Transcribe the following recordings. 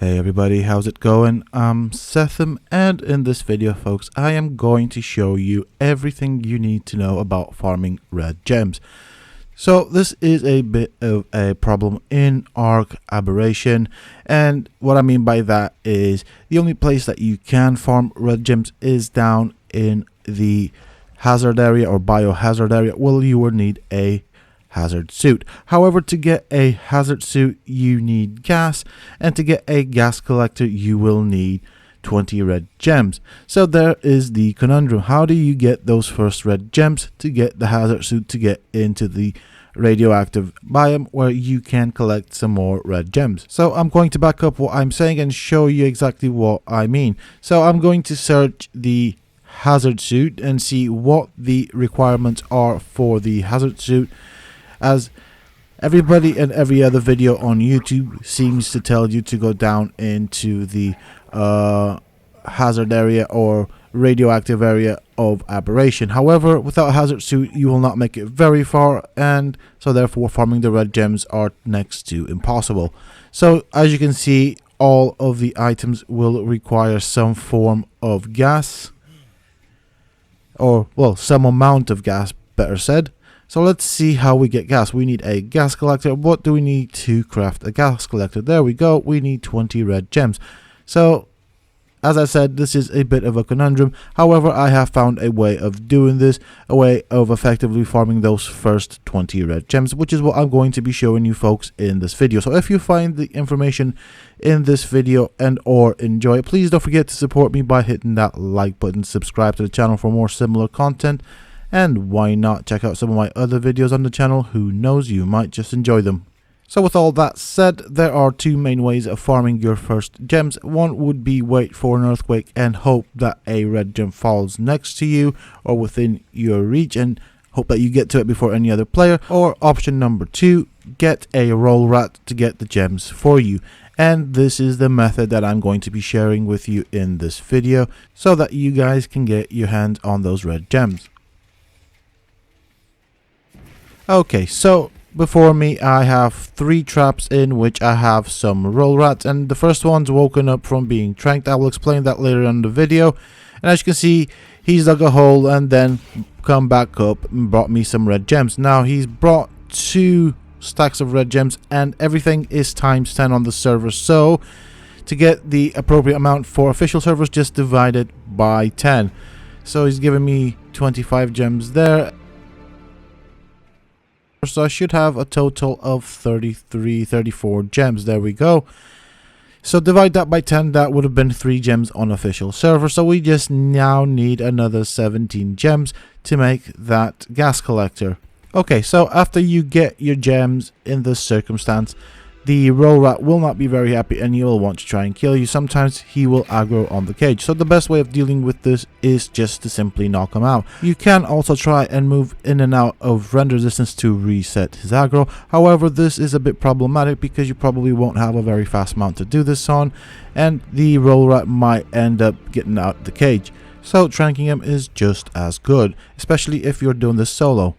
Hey everybody, how's it going? I'm Sethum, and in this video folks, I am going to show you everything you need to know about farming red gems. So this is a bit of a problem in Ark Aberration, and what I mean by that is the only place that you can farm red gems is down in the hazard area or biohazard area. Well, you will need a hazard suit. However, to get a hazard suit you need gas, and to get a gas collector you will need 20 red gems. So there is the conundrum. How do you get those first red gems to get the hazard suit to get into the radioactive biome where you can collect some more red gems? So I'm going to back up what I'm saying and show you exactly what I mean. So I'm going to search the hazard suit and see what the requirements are for the hazard suit, as everybody and every other video on YouTube seems to tell you to go down into the hazard area or radioactive area of Aberrtion. However, without a hazard suit you will not make it very far, and so therefore farming the red gems are next to impossible. So as you can see, all of the items will require some form of gas, or well, some amount of gas, better said. So let's see how we get gas. We need a gas collector. What do we need to craft a gas collector? There we go. We need 20 red gems. So as I said, this is a bit of a conundrum. However, I have found a way of doing this, a way of effectively farming those first 20 red gems, which is what I'm going to be showing you folks in this video. So if you find the information in this video and or enjoy it, please don't forget to support me by hitting that like button, subscribe to the channel for more similar content, and why not check out some of my other videos on the channel. Who knows, you might just enjoy them. So with all that said, there are two main ways of farming your first gems. One would be wait for an earthquake and hope that a red gem falls next to you or within your reach, and hope that you get to it before any other player. Or option number two, get a roll rat to get the gems for you. And this is the method that I'm going to be sharing with you in this video, so that you guys can get your hands on those red gems. Okay, so before me I have 3 traps in which I have some roll rats, and the first one's woken up from being tranked. I will explain that later in the video. And as you can see, he's dug a hole and then come back up and brought me some red gems. Now he's brought 2 stacks of red gems, and everything is times 10 on the server. So to get the appropriate amount for official servers, just divide it by 10. So he's given me 25 gems there. So I should have a total of 34 gems. There we go. So divide that by 10, that would have been 3 gems on official server. So we just now need another 17 gems to make that gas collector. Okay, so after you get your gems in this circumstance, the roll rat will not be very happy and he will want to try and kill you. Sometimes he will aggro on the cage. So the best way of dealing with this is just to simply knock him out. You can also try and move in and out of render distance to reset his aggro. However, this is a bit problematic because you probably won't have a very fast mount to do this on, and the roll rat might end up getting out the cage. So tranking him is just as good, especially if you're doing this solo.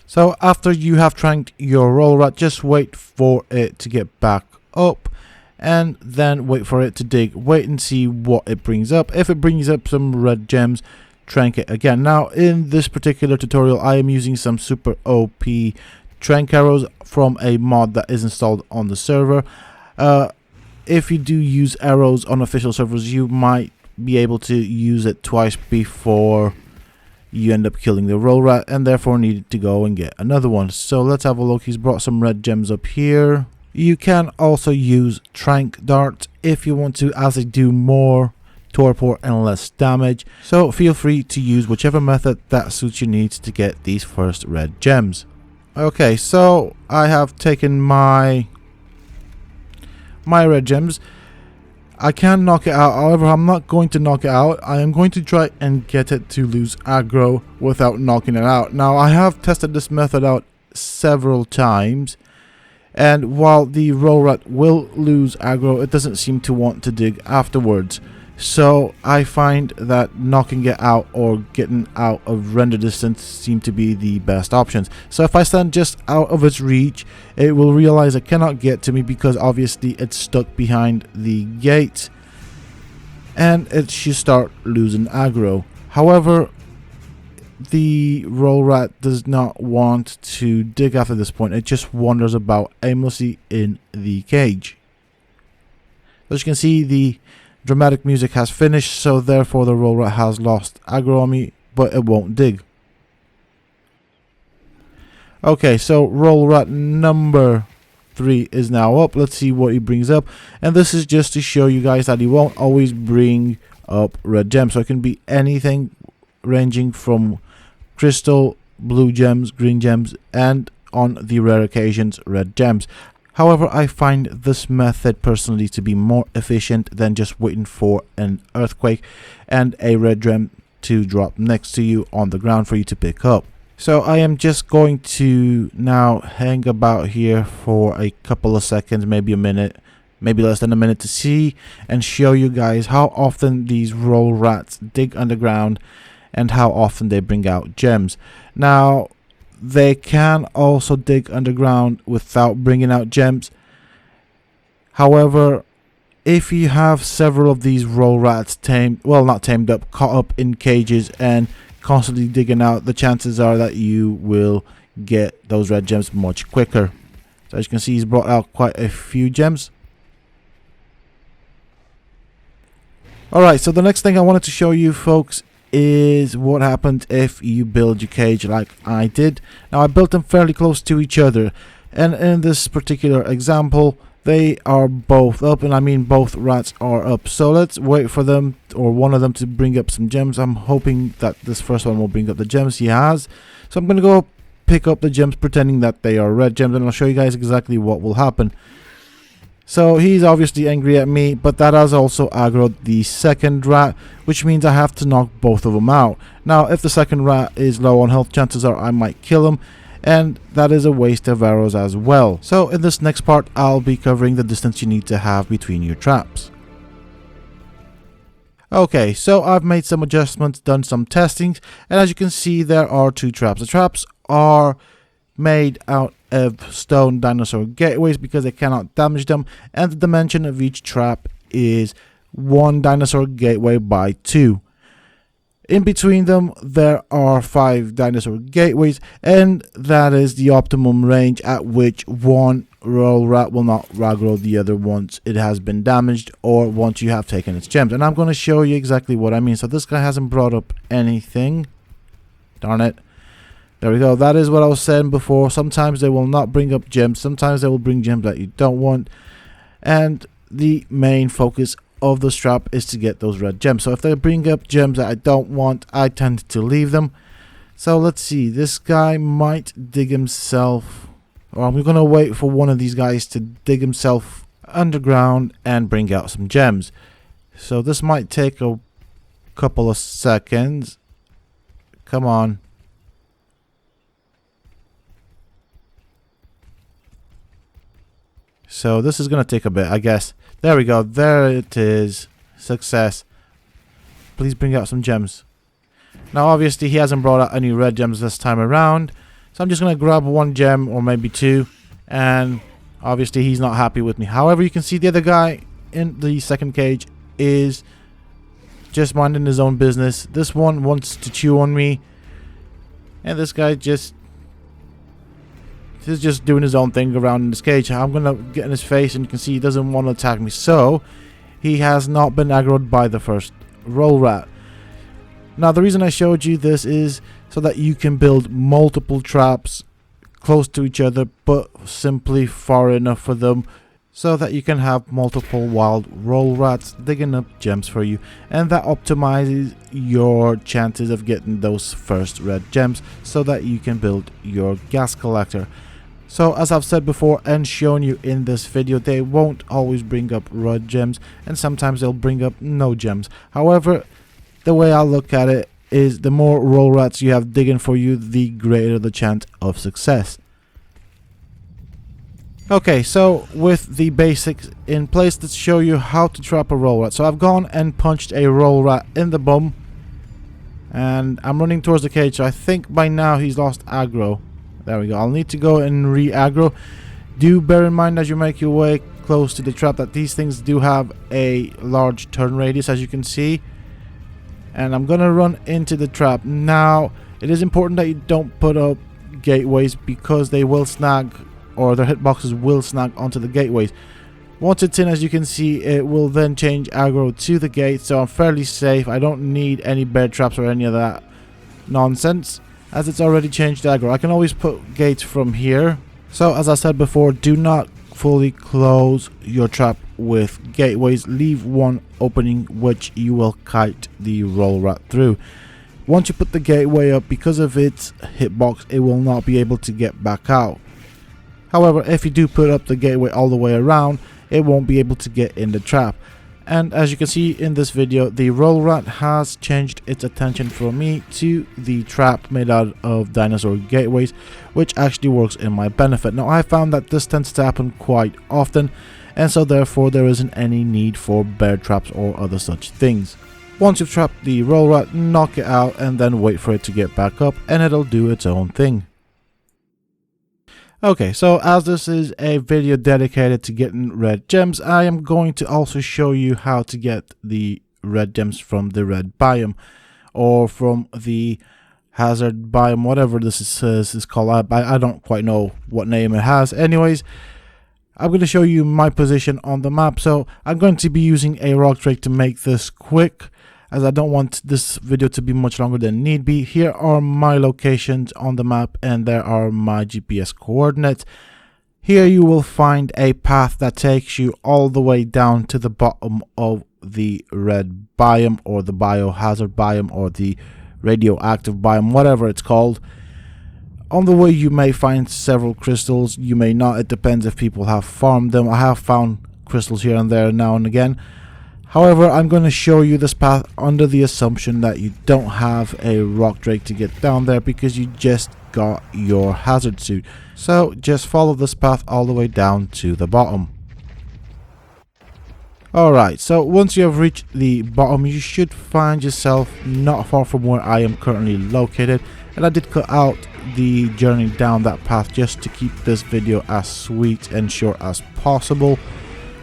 So after you have tranked your roll rat, just wait for it to get back up and then wait for it to dig. Wait and see what it brings up. If it brings up some red gems, trank it again. Now in this particular tutorial I am using some super OP trank arrows from a mod that is installed on the server. If you do use arrows on official servers, you might be able to use it twice before you end up killing the roll rat, and therefore need to go and get another one. So let's have a look. He's brought some red gems up here. You can also use trank darts if you want to, as they do more torpor and less damage. So feel free to use whichever method that suits your needs to get these first red gems. Okay, so I have taken my red gems. I can knock it out, however I'm not going to knock it out. I am going to try and get it to lose aggro without knocking it out. Now I have tested this method out several times, and while the roll rat will lose aggro, it doesn't seem to want to dig afterwards. So I find that knocking it out or getting out of render distance seem to be the best options. So if I stand just out of its reach, it will realize it cannot get to me because obviously it's stuck behind the gate, and it should start losing aggro. However, the roll rat does not want to dig after this point. It just wanders about aimlessly in the cage. As you can see, the dramatic music has finished, so therefore the roll rat has lost aggro on me, but it won't dig. Okay, so roll rat number 3 is now up. Let's see what he brings up, and this is just to show you guys that he won't always bring up red gems. So it can be anything ranging from crystal, blue gems, green gems, and on the rare occasions red gems. However, I find this method personally to be more efficient than just waiting for an earthquake and a red gem to drop next to you on the ground for you to pick up. So I am just going to now hang about here for a couple of seconds, maybe a minute, maybe less than a minute, to see and show you guys how often these roll rats dig underground and how often they bring out gems. Now, they can also dig underground without bringing out gems. However, if you have several of these roll rats tamed, well, not tamed up, caught up in cages and constantly digging out, the chances are that you will get those red gems much quicker. So as you can see, he's brought out quite a few gems. Alright, so the next thing I wanted to show you folks is what happens if you build your cage like I did. Now I built them fairly close to each other, and in this particular example they are both up, and I mean both rats are up. So let's wait for them, or one of them, to bring up some gems. I'm hoping that this first one will bring up the gems. He has. So I'm gonna go pick up the gems pretending that they are red gems, and I'll show you guys exactly what will happen. So he's obviously angry at me, but that has also aggroed the second rat, which means I have to knock both of them out. Now if the second rat is low on health, chances are I might kill him, and that is a waste of arrows as well. So in this next part I'll be covering the distance you need to have between your traps. Okay, so I've made some adjustments, done some testings, and as you can see there are 2 traps. The traps are made out of stone dinosaur gateways because they cannot damage them, and the dimension of each trap is 1 dinosaur gateway by 2. In between them there are 5 dinosaur gateways, and that is the optimum range at which one roll rat will not aggro the other once it has been damaged or once you have taken its gems. And I'm going to show you exactly what I mean. So this guy hasn't brought up anything. Darn it. There we go. That is what I was saying before. Sometimes they will not bring up gems. Sometimes they will bring gems that you don't want. And the main focus of the trap is to get those red gems. So if they bring up gems that I don't want, I tend to leave them. So let's see. This guy might dig himself, or I'm going to wait for one of these guys to dig himself underground and bring out some gems. So this might take a couple of seconds. Come on. So this is going to take a bit, I guess. There we go. There it is. Success. Please bring out some gems. Now obviously he hasn't brought out any red gems this time around. So I'm just going to grab 1 gem or maybe 2. And obviously he's not happy with me. However, you can see the other guy in the second cage is just minding his own business. This one wants to chew on me. And this guy he's just doing his own thing around in this cage. I'm going to get in his face, and you can see he doesn't want to attack me. So he has not been aggroed by the first roll rat. Now the reason I showed you this is so that you can build multiple traps close to each other, but simply far enough for them so that you can have multiple wild roll rats digging up gems for you, and that optimizes your chances of getting those first red gems so that you can build your gas collector. So as I've said before and shown you in this video, they won't always bring up red gems, and sometimes they'll bring up no gems. However, the way I look at it is the more roll rats you have digging for you, the greater the chance of success. Okay, so with the basics in place, let's show you how to trap a roll rat. So I've gone and punched a roll rat in the bum, and I'm running towards the cage. So I think by now he's lost aggro. There we go. I'll need to go and re-aggro. Do bear in mind as you make your way close to the trap that these things do have a large turn radius, as you can see. And I'm gonna run into the trap. Now, it is important that you don't put up gateways because they will snag, or their hitboxes will snag onto the gateways. Once it's in, as you can see, it will then change aggro to the gate, so I'm fairly safe. I don't need any bear traps or any of that nonsense, as it's already changed aggro. I can always put gates from here. So as I said before, do not fully close your trap with gateways. Leave one opening which you will kite the roll rat through. Once you put the gateway up, because of its hitbox, it will not be able to get back out. However, if you do put up the gateway all the way around, it won't be able to get in the trap. And as you can see in this video, the roll rat has changed its attention from me to the trap made out of dinosaur gateways, which actually works in my benefit. Now, I found that this tends to happen quite often, and so therefore there isn't any need for bear traps or other such things. Once you've trapped the roll rat, knock it out and then wait for it to get back up, and it'll do its own thing. Okay, so as this is a video dedicated to getting red gems, I am going to also show you how to get the red gems from the red biome, or from the hazard biome, whatever this is called. I don't quite know what name it has. Anyways, I'm going to show you my position on the map. So I'm going to be using a rock drake to make this quick, as I don't want this video to be much longer than need be. Here are my locations on the map, and there are my GPS coordinates. Here you will find a path that takes you all the way down to the bottom of the red biome, or the biohazard biome, or the radioactive biome, whatever it's called. On the way you may find several crystals, you may not. It depends if people have farmed them. I have found crystals here and there now and again. However, I'm going to show you this path under the assumption that you don't have a rock drake to get down there, because you just got your hazard suit. So just follow this path all the way down to the bottom. Alright, so once you have reached the bottom, you should find yourself not far from where I am currently located. And I did cut out the journey down that path just to keep this video as sweet and short as possible.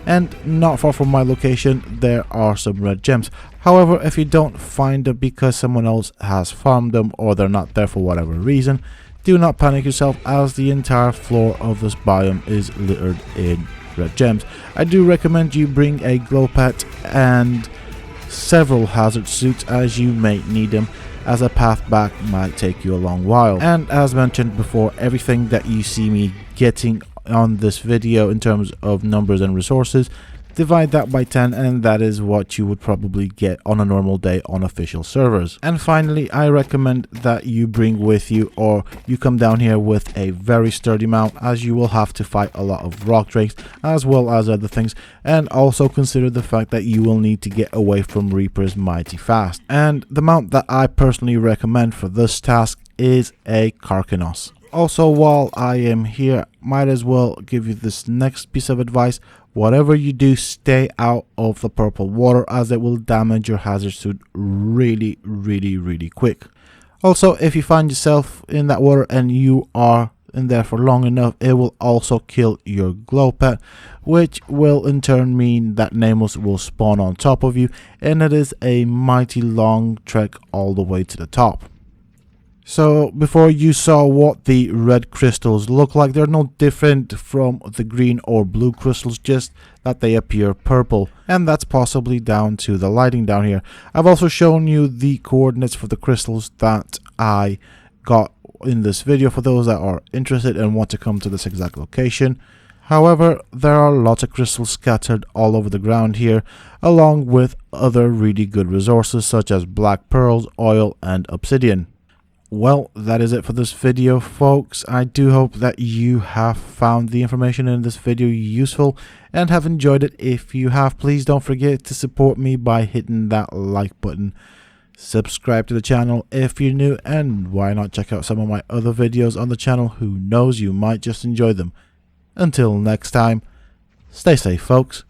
And not far from my location, there are some red gems. However, if you don't find them because someone else has farmed them, or they're not there for whatever reason, do not panic yourself, as the entire floor of this biome is littered in red gems. I do recommend you bring a glow pet and several hazard suits, as you may need them, as a path back might take you a long while. And as mentioned before, everything that you see me getting on this video in terms of numbers and resources, divide that by 10, and that is what you would probably get on a normal day on official servers. And finally, I recommend that you bring with you, or you come down here with a very sturdy mount, as you will have to fight a lot of rock drakes as well as other things. And also consider the fact that you will need to get away from reapers mighty fast. And the mount that I personally recommend for this task is a Carcanos. Also, while I am here, might as well give you this next piece of advice. Whatever you do, stay out of the purple water, as it will damage your hazard suit really quick. Also, if you find yourself in that water and you are in there for long enough, it will also kill your glow pet, which will in turn mean that Nameless will spawn on top of you, and it is a mighty long trek all the way to the top. So before you saw what the red crystals look like, they're no different from the green or blue crystals, just that they appear purple, and that's possibly down to the lighting down here. I've also shown you the coordinates for the crystals that I got in this video for those that are interested and want to come to this exact location. However, there are lots of crystals scattered all over the ground here, along with other really good resources such as black pearls, oil, and obsidian. Well, that is it for this video, folks. I do hope that you have found the information in this video useful and have enjoyed it. If you have, please don't forget to support me by hitting that like button. Subscribe to the channel if you're new, and why not check out some of my other videos on the channel? Who knows, you might just enjoy them. Until next time, stay safe folks.